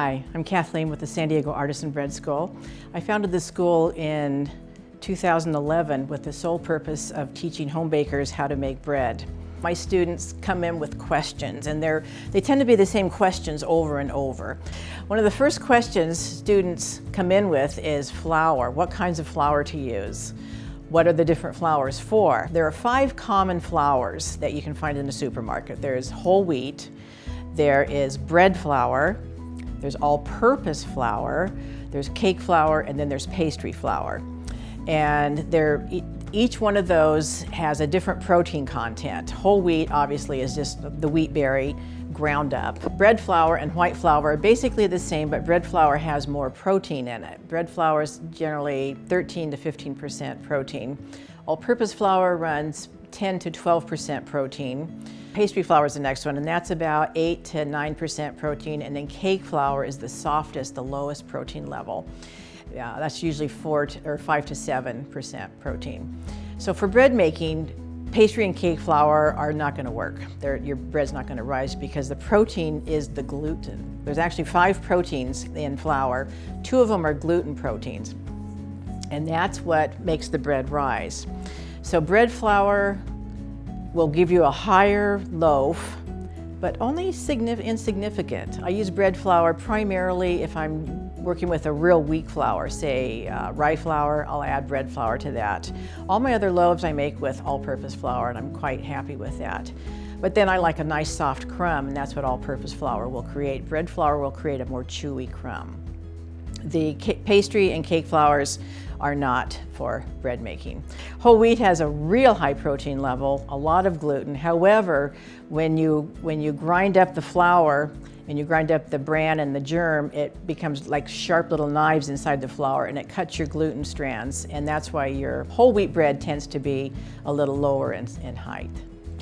Hi, I'm Kathleen with the San Diego Artisan Bread School. I founded this school in 2011 with the sole purpose of teaching home bakers how to make bread. My students come in with questions, and they tend to be the same questions over and over. One of the first questions students come in with is flour. What kinds of flour to use? What are the different flours for? There are 5 common flours that you can find in the supermarket. There's whole wheat, there is bread flour, there's all-purpose flour, there's cake flour, and then there's pastry flour. And each one of those has a different protein content. Whole wheat, obviously, is just the wheat berry ground up. Bread flour and white flour are basically the same, but bread flour has more protein in it. Bread flour is generally 13 to 15% protein. All-purpose flour runs 10 to 12% protein. Pastry flour is the next one, and that's about 8 to 9% protein, and then cake flour is the softest, the lowest protein level. That's usually 5 to 7% protein. So for bread making, pastry and cake flour are not going to work. Your bread's not going to rise because the protein is the gluten. There's actually 5 proteins in flour. 2 of them are gluten proteins, and that's what makes the bread rise. So bread flour will give you a higher loaf, but only insignificant. I use bread flour primarily if I'm working with a real weak flour, say rye flour. I'll add bread flour to that. All my other loaves I make with all-purpose flour, and I'm quite happy with that. But then I like a nice soft crumb, and that's what all-purpose flour will create. Bread flour will create a more chewy crumb. The pastry and cake flours are not for bread making. Whole wheat has a real high protein level, a lot of gluten. However, when you grind up the flour and you grind up the bran and the germ, it becomes like sharp little knives inside the flour, and it cuts your gluten strands, and that's why your whole wheat bread tends to be a little lower in height.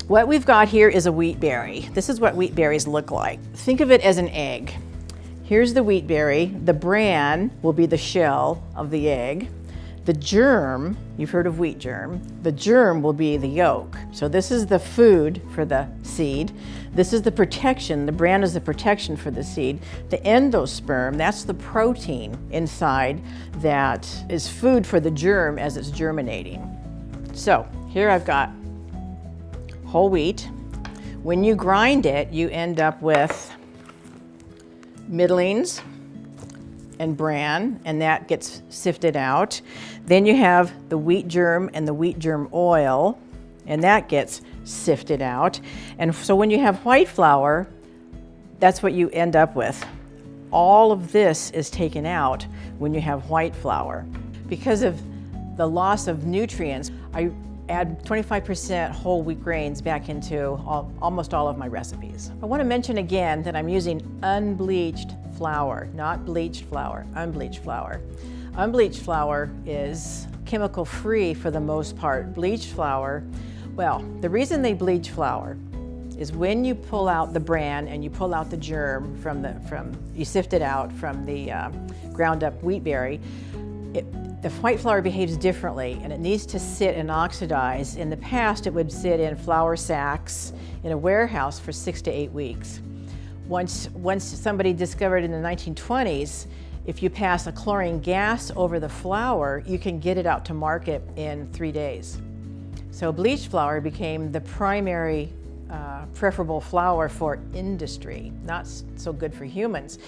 What we've got here is a wheat berry. This is what wheat berries look like. Think of it as an egg. Here's the wheat berry. The bran will be the shell of the egg. The germ, you've heard of wheat germ, the germ will be the yolk. So this is the food for the seed. This is the protection, the bran is the protection for the seed. The endosperm, that's the protein inside that is food for the germ as it's germinating. So here I've got whole wheat. When you grind it, you end up with middlings and bran, and that gets sifted out. Then you have the wheat germ and the wheat germ oil, and that gets sifted out. And so when you have white flour, that's what you end up with. All of this is taken out when you have white flour. Because of the loss of nutrients, I add 25% whole wheat grains back into almost all of my recipes. I want to mention again that I'm using unbleached flour, not bleached flour, unbleached flour. Unbleached flour is chemical free for the most part. Bleached flour, well, the reason they bleach flour is when you pull out the bran and you pull out the germ you sift it out from the ground up wheat berry, the white flour behaves differently, and it needs to sit and oxidize. In the past, it would sit in flour sacks in a warehouse for 6 to 8 weeks. Once somebody discovered in the 1920s, if you pass a chlorine gas over the flour, you can get it out to market in 3 days. So bleached flour became the primary preferable flour for industry, not so good for humans.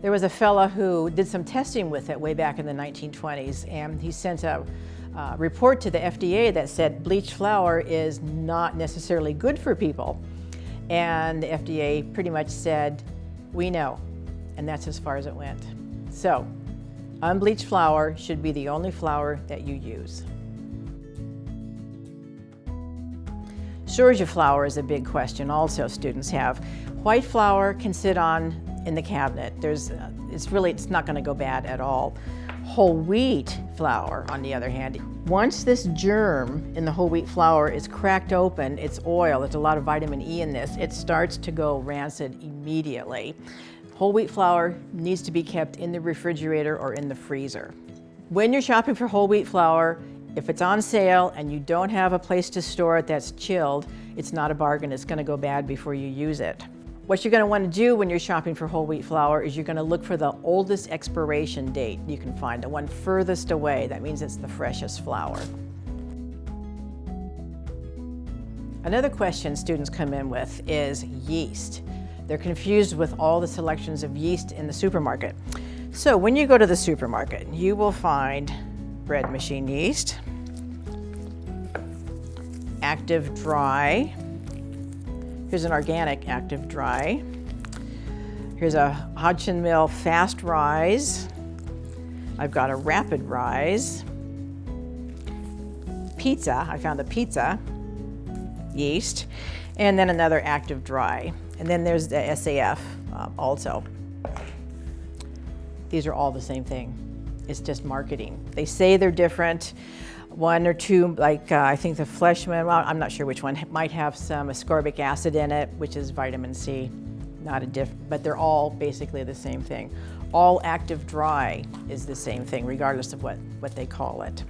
There was a fella who did some testing with it way back in the 1920s, and he sent a report to the FDA that said bleached flour is not necessarily good for people. And the FDA pretty much said, we know, and that's as far as it went. So, unbleached flour should be the only flour that you use. Sourdough flour is a big question also students have. White flour can sit in the cabinet. It's not going to go bad at all. Whole wheat flour, on the other hand, once this germ in the whole wheat flour is cracked open, it's oil, there's a lot of vitamin E in this, it starts to go rancid immediately. Whole wheat flour needs to be kept in the refrigerator or in the freezer. When you're shopping for whole wheat flour, if it's on sale and you don't have a place to store it that's chilled, it's not a bargain. It's going to go bad before you use it. What you're going to want to do when you're shopping for whole wheat flour is you're going to look for the oldest expiration date you can find, the one furthest away. That means it's the freshest flour. Another question students come in with is yeast. They're confused with all the selections of yeast in the supermarket. So when you go to the supermarket, you will find bread machine yeast, active dry. Here's an organic active dry. Here's a Hodgson Mill fast rise. I've got a rapid rise. Pizza, I found a pizza yeast, and then another active dry. And then there's the SAF also. These are all the same thing. It's just marketing. They say they're different. One or two, like I think the Fleshman, well, I'm not sure which one, might have some ascorbic acid in it, which is vitamin C. Not a but they're all basically the same thing. All active dry is the same thing, regardless of what they call it.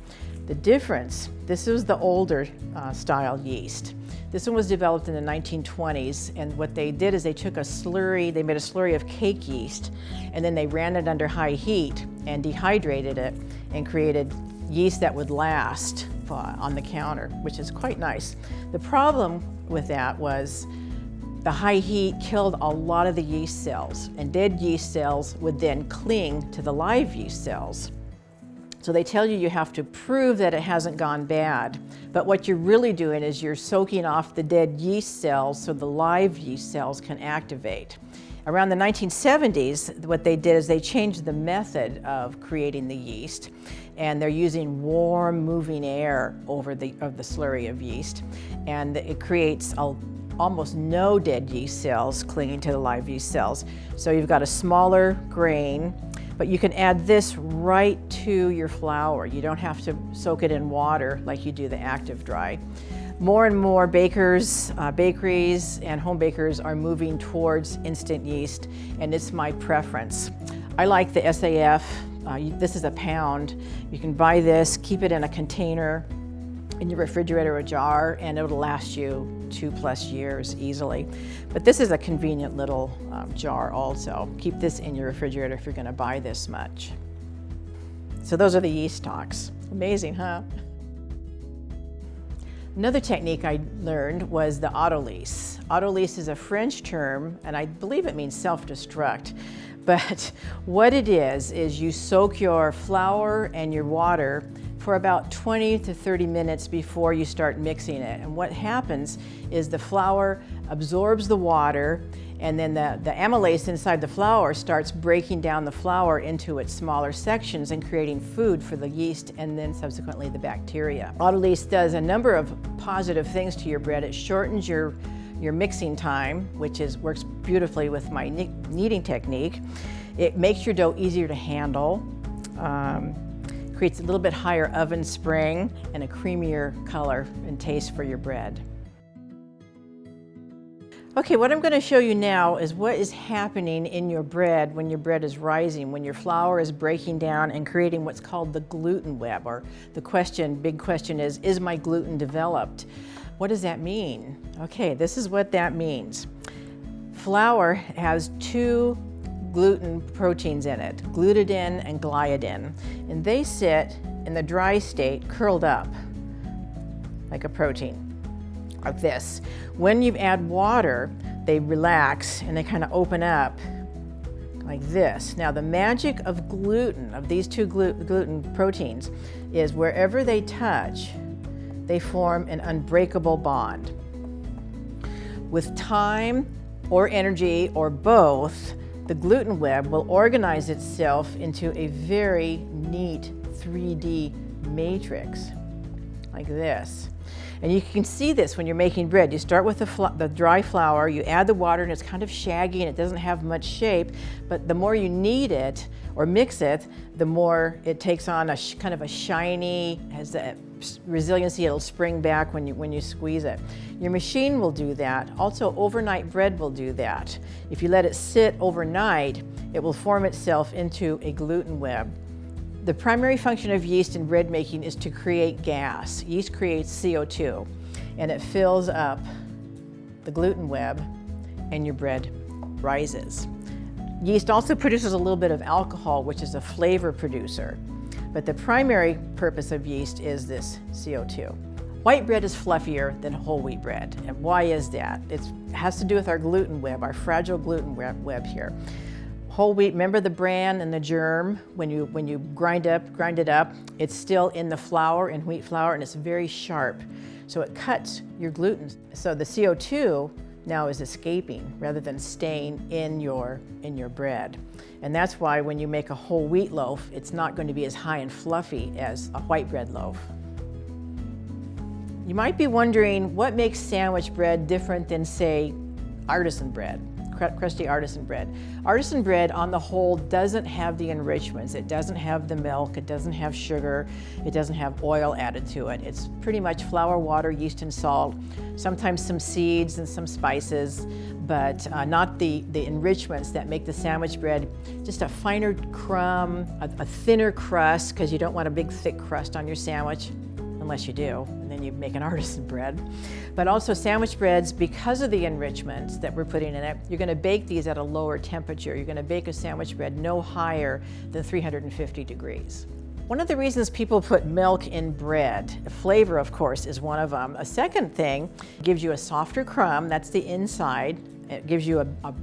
The difference, this is the older style yeast. This one was developed in the 1920s, and what they did is they took a slurry, they made a slurry of cake yeast, and then they ran it under high heat and dehydrated it and created yeast that would last on the counter, which is quite nice. The problem with that was the high heat killed a lot of the yeast cells, and dead yeast cells would then cling to the live yeast cells. So they tell you have to prove that it hasn't gone bad, but what you're really doing is you're soaking off the dead yeast cells so the live yeast cells can activate. Around the 1970s, what they did is they changed the method of creating the yeast, and they're using warm, moving air over the slurry of yeast, and it creates almost no dead yeast cells clinging to the live yeast cells. So you've got a smaller grain, but you can add this right to your flour. You don't have to soak it in water like you do the active dry. More and more bakers, bakeries, and home bakers are moving towards instant yeast, and it's my preference. I like the SAF. This is a pound. You can buy this, keep it in a container in your refrigerator or jar, and it'll last you 2+ years easily. But this is a convenient little jar also. Keep this in your refrigerator if you're going to buy this much. So those are the yeast stocks. Amazing, huh? Another technique I learned was the autolyse. Autolyse is a French term, and I believe it means self-destruct. But what it is you soak your flour and your water for about 20 to 30 minutes before you start mixing it. And what happens is the flour absorbs the water, and then the amylase inside the flour starts breaking down the flour into its smaller sections and creating food for the yeast and then subsequently the bacteria. Autolyse does a number of positive things to your bread. It shortens your mixing time, which works beautifully with my kneading technique. It makes your dough easier to handle. Creates a little bit higher oven spring and a creamier color and taste for your bread. Okay, what I'm going to show you now is what is happening in your bread when your bread is rising, when your flour is breaking down and creating what's called the gluten web, or big question is my gluten developed? What does that mean? Okay, this is what that means. Flour has two gluten proteins in it, glutathin and gliadin, and they sit in the dry state curled up like a protein, like this. When you add water, they relax and they kind of open up like this. Now the magic of gluten, of these two gluten proteins, is wherever they touch, they form an unbreakable bond. With time or energy or both, the gluten web will organize itself into a very neat 3D matrix, like this. And you can see this when you're making bread. You start with the dry flour, you add the water, and it's kind of shaggy and it doesn't have much shape, but the more you knead it or mix it, the more it takes on a kind of a shiny, has the resiliency, it'll spring back when you squeeze it. Your machine will do that. Also, overnight bread will do that. If you let it sit overnight, it will form itself into a gluten web. The primary function of yeast in bread making is to create gas. Yeast creates CO2, and it fills up the gluten web, and your bread rises. Yeast also produces a little bit of alcohol, which is a flavor producer. But the primary purpose of yeast is this CO2. White bread is fluffier than whole wheat bread. And why is that? It has to do with our gluten web, our fragile gluten web here. Whole wheat, remember the bran and the germ? When you grind it up, it's still in the flour, in wheat flour, and it's very sharp. So it cuts your gluten. So the CO2 now is escaping rather than staying in your bread. And that's why when you make a whole wheat loaf, it's not going to be as high and fluffy as a white bread loaf. You might be wondering what makes sandwich bread different than, say, artisan bread, crusty artisan bread. Artisan bread, on the whole, doesn't have the enrichments. It doesn't have the milk, it doesn't have sugar, it doesn't have oil added to it. It's pretty much flour, water, yeast, and salt, sometimes some seeds and some spices, but not the enrichments that make the sandwich bread just a finer crumb, a thinner crust, because you don't want a big thick crust on your sandwich, unless you do, and then you make an artisan bread. But also sandwich breads, because of the enrichments that we're putting in it, you're gonna bake these at a lower temperature. You're gonna bake a sandwich bread no higher than 350 degrees. One of the reasons people put milk in bread, flavor of course is one of them. A second thing, gives you a softer crumb, that's the inside. It gives you a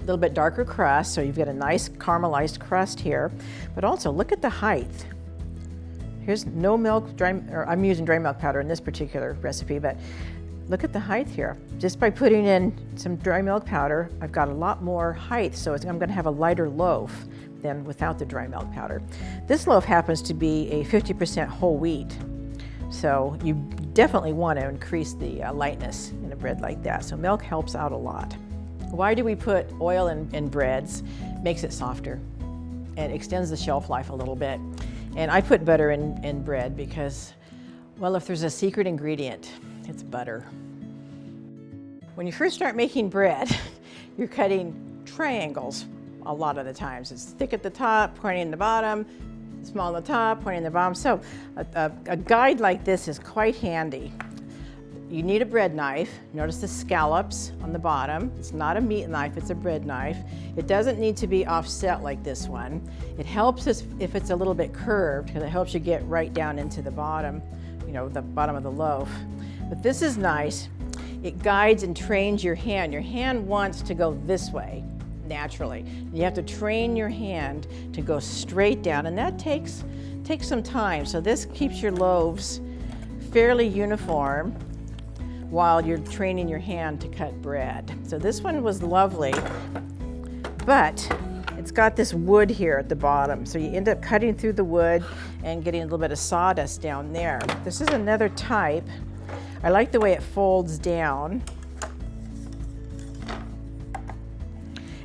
little bit darker crust, so you've got a nice caramelized crust here. But also look at the height. Here's no milk, I'm using dry milk powder in this particular recipe, but look at the height here. Just by putting in some dry milk powder, I've got a lot more height, so I'm gonna have a lighter loaf than without the dry milk powder. This loaf happens to be a 50% whole wheat, so you definitely want to increase the lightness in a bread like that, so milk helps out a lot. Why do we put oil in breads? Makes it softer and extends the shelf life a little bit. And I put butter in bread because, well, if there's a secret ingredient, it's butter. When you first start making bread, you're cutting triangles a lot of the times. It's thick at the top, pointy in the bottom, small at the top, pointy in the bottom. So a guide like this is quite handy. You need a bread knife. Notice the scallops on the bottom. It's not a meat knife, it's a bread knife. It doesn't need to be offset like this one. It helps us if it's a little bit curved, because it helps you get right down into the bottom, the bottom of the loaf. But this is nice. It guides and trains your hand. Your hand wants to go this way, naturally. You have to train your hand to go straight down, and that takes some time. So this keeps your loaves fairly uniform while you're training your hand to cut bread. So this one was lovely, but it's got this wood here at the bottom. So you end up cutting through the wood and getting a little bit of sawdust down there. This is another type. I like the way it folds down.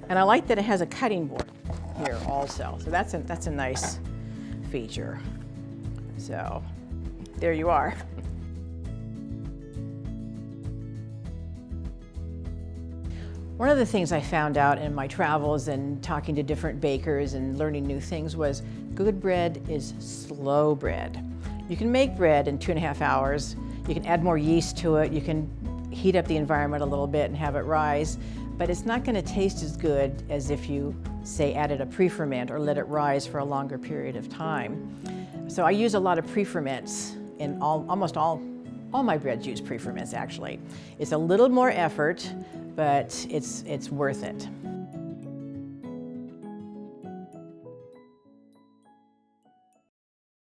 And I like that it has a cutting board here also. So that's a nice feature. So there you are. One of the things I found out in my travels and talking to different bakers and learning new things was good bread is slow bread. You can make bread in 2.5 hours. You can add more yeast to it. You can heat up the environment a little bit and have it rise, but it's not going to taste as good as if you, say, added a pre-ferment or let it rise for a longer period of time. So I use a lot of pre-ferments in almost all my breads use pre-ferments actually. It's a little more effort, but it's worth it.